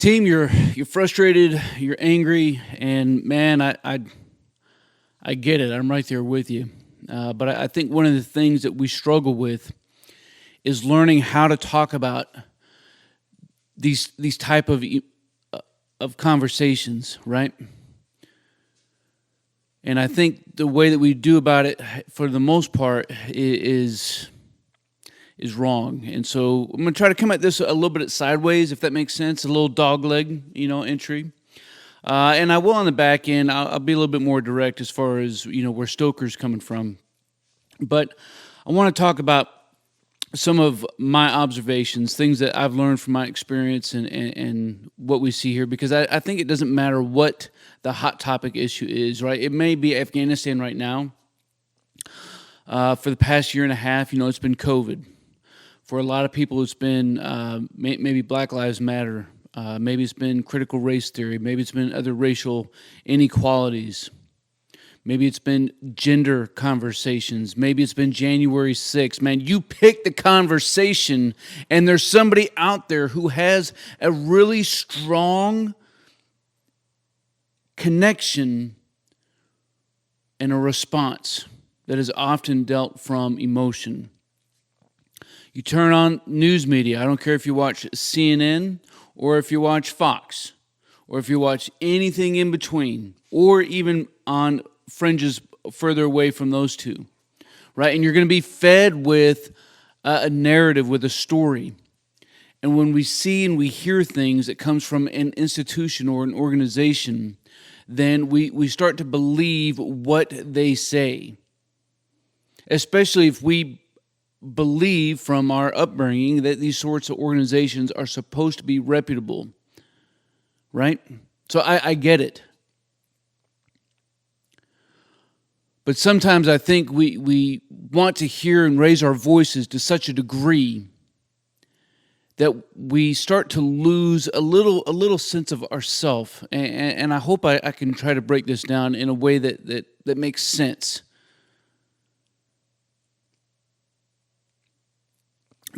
Team, you're frustrated, you're angry, and man, I get it. I'm right there with you. But I think one of the things that we struggle with is learning how to talk about these type of conversations, right? And I think the way that we do about it, for the most part, is wrong. And so I'm going to try to come at this a little bit sideways, if that makes sense, a little dogleg, entry. And I will on the back end, I'll be a little bit more direct as far as, where Stoker's coming from. But I want to talk about some of my observations, things that I've learned from my experience and what we see here, because I think it doesn't matter what the hot topic issue is, right? It may be Afghanistan right now. For the past year and a half, it's been COVID. For a lot of people, it's been maybe Black Lives Matter. Maybe it's been critical race theory. Maybe it's been other racial inequalities. Maybe it's been gender conversations. Maybe it's been January 6th. Man, you pick the conversation, and there's somebody out there who has a really strong connection and a response that is often dealt from emotion. You turn on news media. I don't care if you watch CNN or if you watch Fox or if you watch anything in between or even on fringes further away from those two, right? And you're going to be fed with a narrative, with a story. And when we see and we hear things that comes from an institution or an organization, then we start to believe what they say, especially if we believe from our upbringing that these sorts of organizations are supposed to be reputable, right? So I get it. But sometimes I think we want to hear and raise our voices to such a degree that we start to lose a little sense of ourself. And I hope I can try to break this down in a way that makes sense.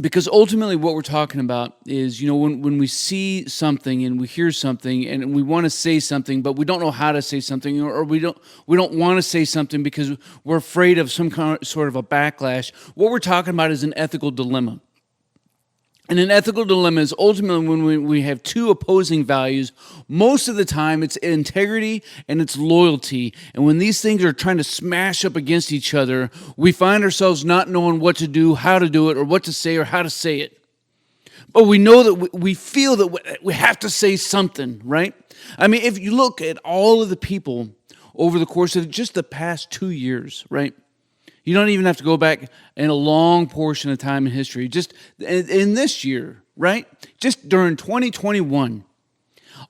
Because ultimately what we're talking about is, when we see something and we hear something and we want to say something, but we don't know how to say something, or we don't want to say something because we're afraid of some sort of a backlash. What we're talking about is an ethical dilemma. And an ethical dilemma is ultimately when we have two opposing values. Most of the time, it's integrity and it's loyalty. And when these things are trying to smash up against each other, we find ourselves not knowing what to do, how to do it, or what to say, or how to say it. But we know that we feel that we have to say something, right? I mean, if you look at all of the people over the course of just the past 2 years, right? You don't even have to go back in a long portion of time in history. Just in this year, right? Just during 2021,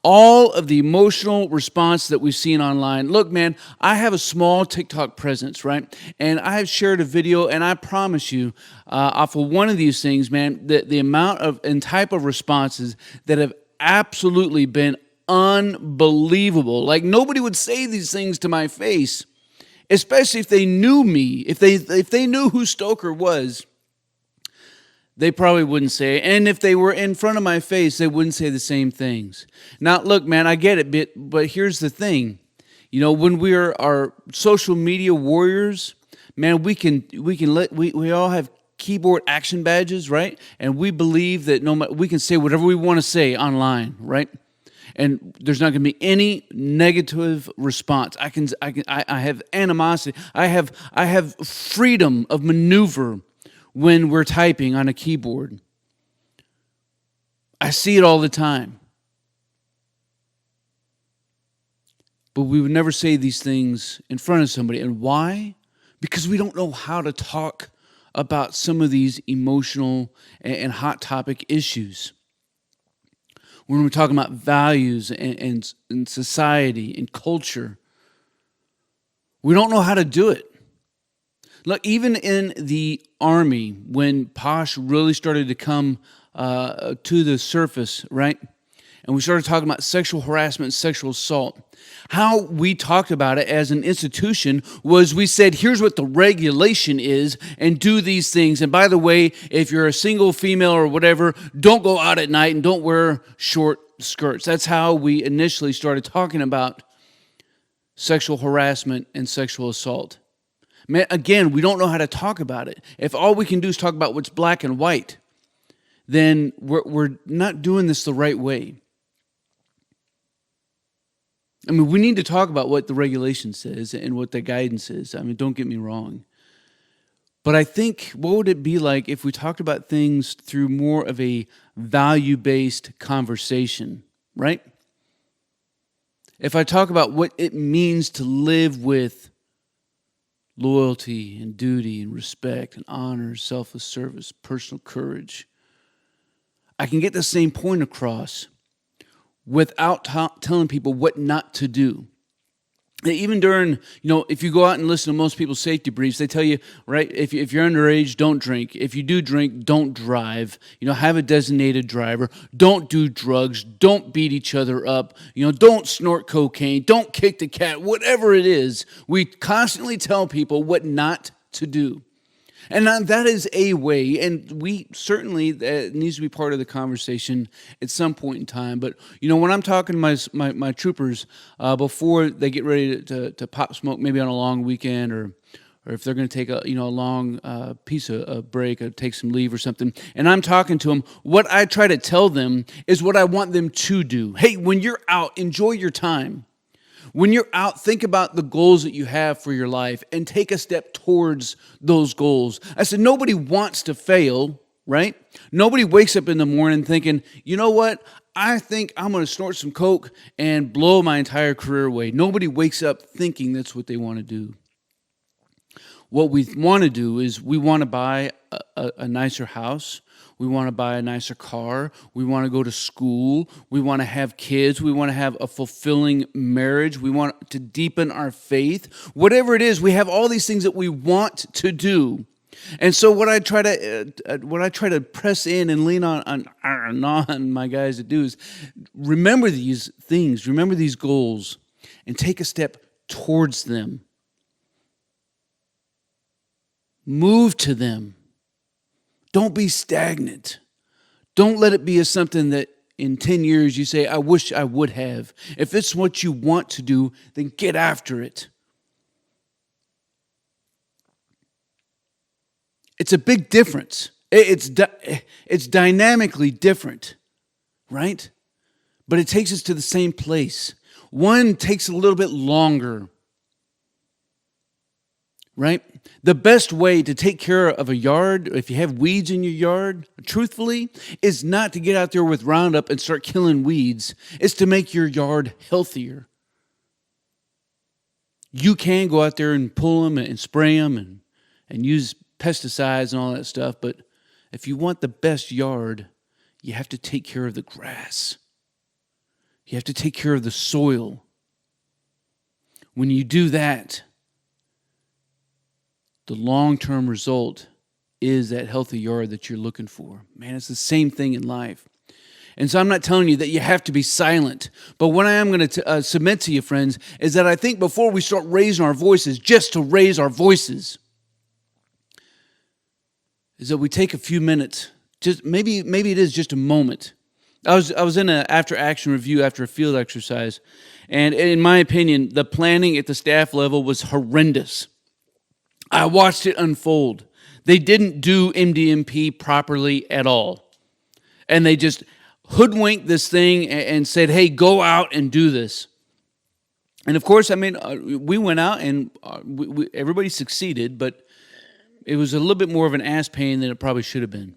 all of the emotional response that we've seen online. Look, man, I have a small TikTok presence, right? And I have shared a video, and I promise you, off of one of these things, man, the amount of and type of responses that have absolutely been unbelievable. Like, nobody would say these things to my face. Especially if they knew me, if they knew who Stoker was, they probably wouldn't say it. And if they were in front of my face, they wouldn't say the same things. Now, look, man, I get it, but here's the thing. When we are our social media warriors, man, we all have keyboard action badges, right? And we believe that we can say whatever we want to say online, right? And there's not going to be any negative response. I have animosity. I have freedom of maneuver when we're typing on a keyboard. I see it all the time. But we would never say these things in front of somebody. And why? Because we don't know how to talk about some of these emotional and hot topic issues. When we're talking about values and society and culture, we don't know how to do it. Look, even in the Army, when Posh really started to come to the surface, right? And we started talking about sexual harassment, sexual assault. How we talked about it as an institution was we said, here's what the regulation is, and do these things. And by the way, if you're a single female or whatever, don't go out at night and don't wear short skirts. That's how we initially started talking about sexual harassment and sexual assault. Man, again, we don't know how to talk about it. If all we can do is talk about what's black and white, then we're not doing this the right way. I mean, we need to talk about what the regulation says and what the guidance is. I mean, don't get me wrong. But I think, what would it be like if we talked about things through more of a value-based conversation, right? If I talk about what it means to live with loyalty and duty and respect and honor, selfless service, personal courage, I can get the same point across without telling people what not to do. Even during, if you go out and listen to most people's safety briefs, they tell you, right, if you're underage, don't drink. If you do drink, don't drive. Have a designated driver. Don't do drugs. Don't beat each other up. Don't snort cocaine. Don't kick the cat. Whatever it is, we constantly tell people what not to do. And that is a way, and we certainly, that needs to be part of the conversation at some point in time. But, when I'm talking to my troopers, before they get ready to pop smoke, maybe on a long weekend, or if they're going to take a long piece of a break, or take some leave or something, and I'm talking to them, what I try to tell them is what I want them to do. Hey, when you're out, enjoy your time. When you're out, think about the goals that you have for your life and take a step towards those goals. I said, nobody wants to fail, right? Nobody wakes up in the morning thinking, you know what? I think I'm going to snort some coke and blow my entire career away. Nobody wakes up thinking that's what they want to do. What we want to do is we want to buy a nicer house. We want to buy a nicer car. We want to go to school. We want to have kids. We want to have a fulfilling marriage. We want to deepen our faith. Whatever it is, we have all these things that we want to do. And so what I try to press in and lean on my guys to do is remember these things, remember these goals, and take a step towards them. Move to them. Don't be stagnant. Don't let it be something that in 10 years you say, I wish I would have. If it's what you want to do, then get after it. It's a big difference. It's dynamically different, right? But it takes us to the same place. One takes a little bit longer, right? The best way to take care of a yard, if you have weeds in your yard, truthfully, is not to get out there with Roundup and start killing weeds. It's to make your yard healthier. You can go out there and pull them and spray them and use pesticides and all that stuff, but if you want the best yard, you have to take care of the grass. You have to take care of the soil. When you do that, the long-term result is that healthy yard that you're looking for. Man, it's the same thing in life. And so I'm not telling you that you have to be silent. But what I am going to submit to you, friends, is that I think before we start raising our voices, just to raise our voices, is that we take a few minutes, just maybe it is just a moment. I was in an after-action review after a field exercise, and in my opinion, the planning at the staff level was horrendous. I watched it unfold. They didn't do MDMP properly at all. And they just hoodwinked this thing and said, hey, go out and do this. And of course, I mean, we went out and everybody succeeded, but it was a little bit more of an ass pain than it probably should have been.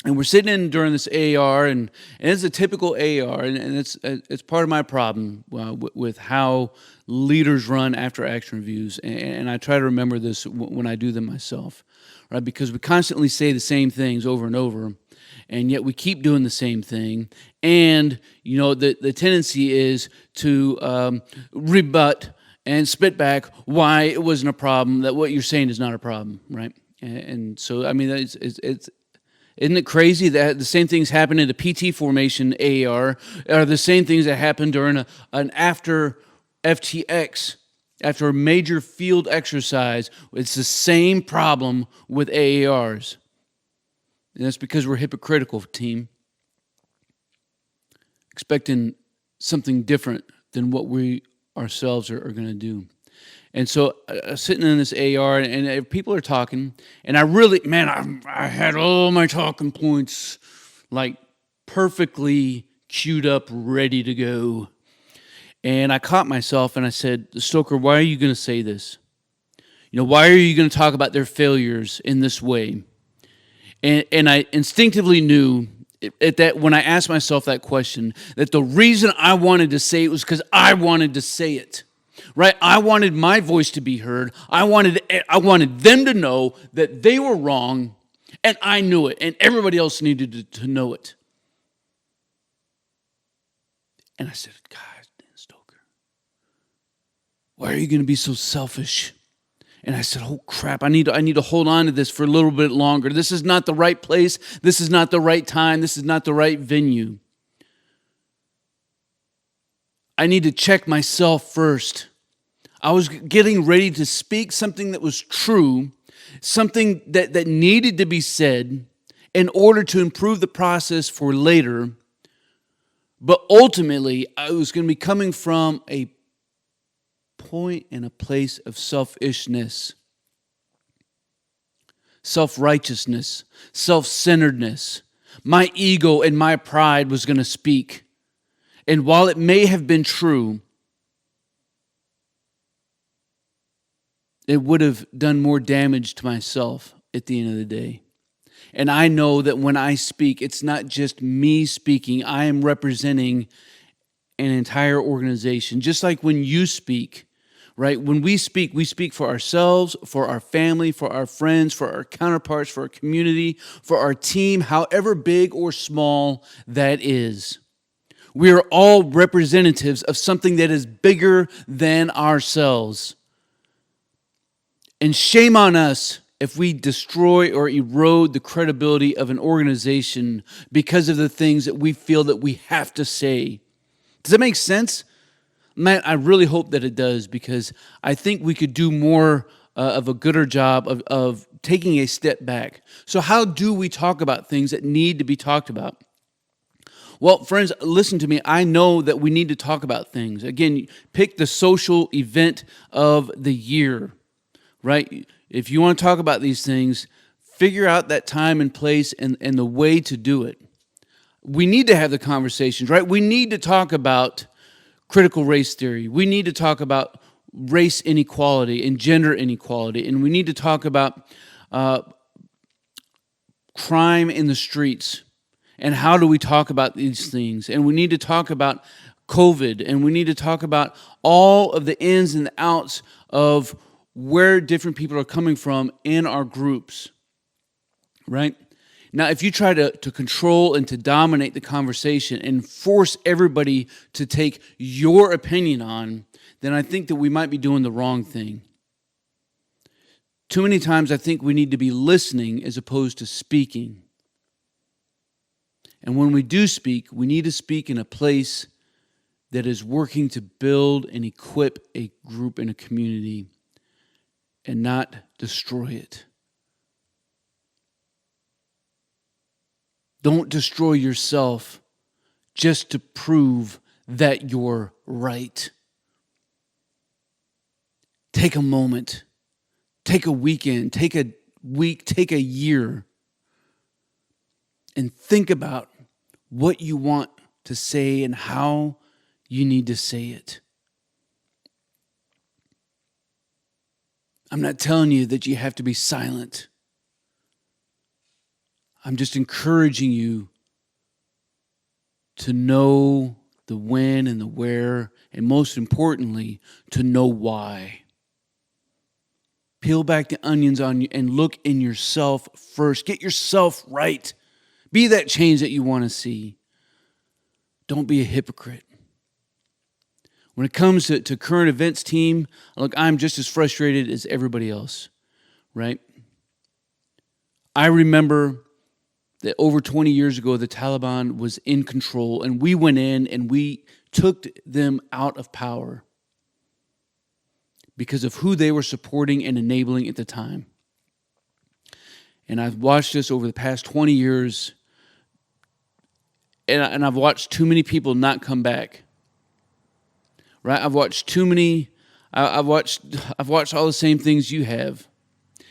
And we're sitting in during this AAR, and it's a typical AAR, and it's part of my problem with how leaders run after action reviews, and I try to remember this when I do them myself, right? Because we constantly say the same things over and over, and yet we keep doing the same thing, and the tendency is to rebut and spit back why it wasn't a problem, that what you're saying is not a problem, right? And so, I mean, it's isn't it crazy that the same things happen in the PT formation AAR are the same things that happen during an after FTX, after a major field exercise? It's the same problem with AARs. And that's because we're hypocritical, team. expecting something different than what we ourselves are going to do. And so sitting in this AR and people are talking, and I really, man, I had all my talking points like perfectly queued up, ready to go. And I caught myself and I said, Stoker, why are you going to say this? Why are you going to talk about their failures in this way? And I instinctively knew that when I asked myself that question, that the reason I wanted to say it was because I wanted to say it. Right? I wanted my voice to be heard. I wanted them to know that they were wrong, and I knew it, and everybody else needed to know it. And I said, God, Stoker, why are you going to be so selfish? And I said, oh crap, I need to hold on to this for a little bit longer. This is not the right place. This is not the right time. This is not the right venue. I need to check myself first. I was getting ready to speak something that was true, something that needed to be said in order to improve the process for later. But ultimately, I was going to be coming from a point and a place of selfishness, self-righteousness, self-centeredness. My ego and my pride was going to speak. And while it may have been true, it would have done more damage to myself at the end of the day. And I know that when I speak, it's not just me speaking. I am representing an entire organization. Just like when you speak, right? When we speak for ourselves, for our family, for our friends, for our counterparts, for our community, for our team, however big or small that is. We are all representatives of something that is bigger than ourselves. And shame on us if we destroy or erode the credibility of an organization because of the things that we feel that we have to say. Does that make sense? Man, I really hope that it does, because I think we could do more of a gooder job of taking a step back. So how do we talk about things that need to be talked about? Well, friends, listen to me. I know that we need to talk about things. Again, pick the social event of the year, right? If you want to talk about these things, figure out that time and place and the way to do it. We need to have the conversations, right? We need to talk about critical race theory. We need to talk about race inequality and gender inequality. And we need to talk about crime in the streets. And how do we talk about these things? And we need to talk about COVID, and we need to talk about all of the ins and the outs of where different people are coming from in our groups, right? Now, if you try to control and to dominate the conversation and force everybody to take your opinion on, then I think that we might be doing the wrong thing. Too many times I think we need to be listening as opposed to speaking. And when we do speak, we need to speak in a place that is working to build and equip a group and a community and not destroy it. Don't destroy yourself just to prove that you're right. Take a moment, take a weekend, take a week, take a year, and think about what you want to say and how you need to say it. I'm not telling you that you have to be silent. I'm just encouraging you to know the when and the where, and most importantly, to know why. Peel back the onions on you and look in yourself first. Get yourself right. Be that change that you want to see. Don't be a hypocrite. When it comes to current events team, look, I'm just as frustrated as everybody else, right? I remember that over 20 years ago, the Taliban was in control, and we went in and we took them out of power because of who they were supporting and enabling at the time. And I've watched this over the past 20 years and I've watched too many people not come back. Right? I've watched too many. I've watched all the same things you have,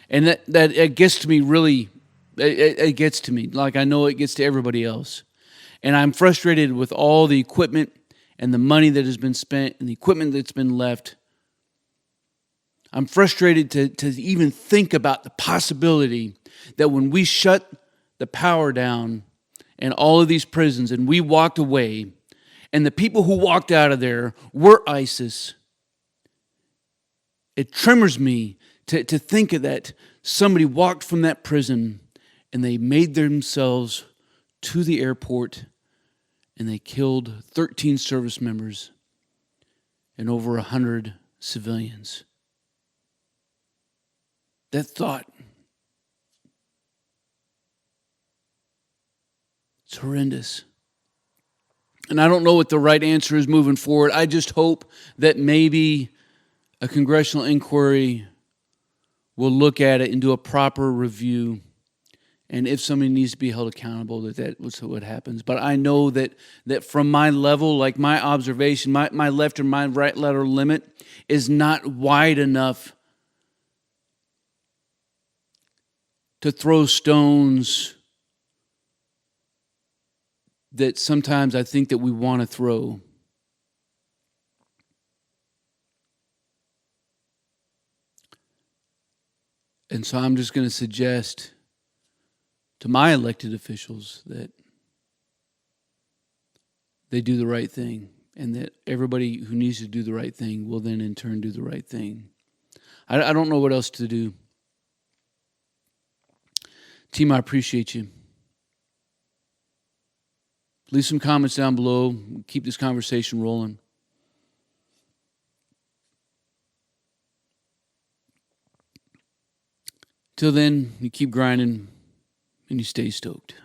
and that it gets to me really. It gets to me like I know it gets to everybody else, and I'm frustrated with all the equipment and the money that has been spent and the equipment that's been left. I'm frustrated to even think about the possibility that when we shut the power down in all of these prisons and we walked away, and the people who walked out of there were ISIS, it tremors me to think of that. Somebody walked from that prison and they made themselves to the airport and they killed 13 service members and over 100 civilians. That thought, it's horrendous. And I don't know what the right answer is moving forward. I just hope that maybe a congressional inquiry will look at it and do a proper review. And if somebody needs to be held accountable, that was what happens. But I know that from my level, like my observation, my left and my right letter limit is not wide enough to throw stones that sometimes I think that we want to throw. And so I'm just going to suggest to my elected officials that they do the right thing, and that everybody who needs to do the right thing will then in turn do the right thing. I don't know what else to do. Team, I appreciate you. Leave some comments down below. Keep this conversation rolling. Till then, you keep grinding and you stay stoked.